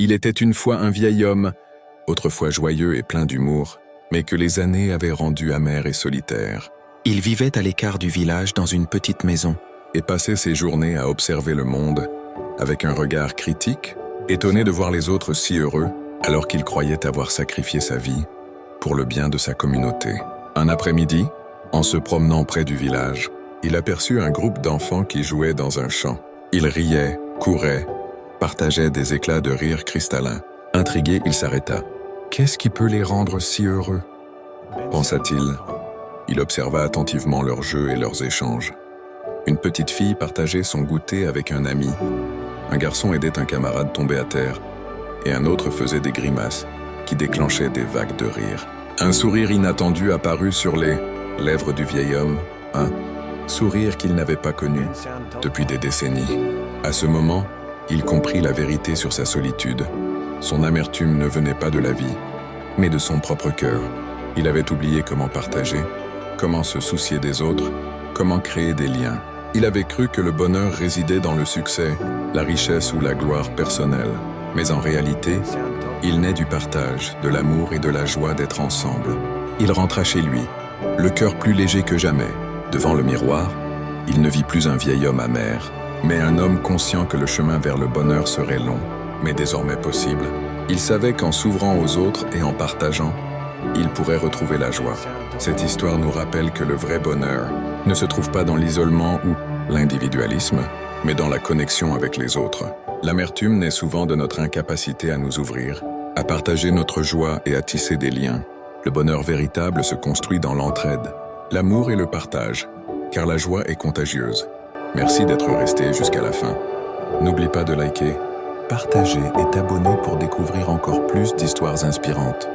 Il était une fois un vieil homme, autrefois joyeux et plein d'humour, mais que les années avaient rendu amer et solitaire. Il vivait à l'écart du village dans une petite maison. Et passait ses journées à observer le monde, avec un regard critique, étonné de voir les autres si heureux, alors qu'il croyait avoir sacrifié sa vie pour le bien de sa communauté. Un après-midi, en se promenant près du village, il aperçut un groupe d'enfants qui jouaient dans un champ. Ils riaient, couraient, partageaient des éclats de rire cristallins. Intrigué, il s'arrêta. « Qu'est-ce qui peut les rendre si heureux ?» pensa-t-il. Il observa attentivement leurs jeux et leurs échanges. Une petite fille partageait son goûter avec un ami. Un garçon aidait un camarade tombé à terre, et un autre faisait des grimaces qui déclenchaient des vagues de rire. Un sourire inattendu apparut sur les lèvres du vieil homme, un sourire qu'il n'avait pas connu depuis des décennies. À ce moment, il comprit la vérité sur sa solitude. Son amertume ne venait pas de la vie, mais de son propre cœur. Il avait oublié comment partager, comment se soucier des autres, comment créer des liens. Il avait cru que le bonheur résidait dans le succès, la richesse ou la gloire personnelle. Mais en réalité, il naît du partage, de l'amour et de la joie d'être ensemble. Il rentra chez lui, le cœur plus léger que jamais. Devant le miroir, il ne vit plus un vieil homme amer, mais un homme conscient que le chemin vers le bonheur serait long, mais désormais possible. Il savait qu'en s'ouvrant aux autres et en partageant, il pourrait retrouver la joie. Cette histoire nous rappelle que le vrai bonheur ne se trouve pas dans l'isolement ou l'individualisme, mais dans la connexion avec les autres. L'amertume naît souvent de notre incapacité à nous ouvrir, à partager notre joie et à tisser des liens. Le bonheur véritable se construit dans l'entraide, l'amour et le partage, car la joie est contagieuse. Merci d'être resté jusqu'à la fin. N'oublie pas de liker, partager et t'abonner pour découvrir encore plus d'histoires inspirantes.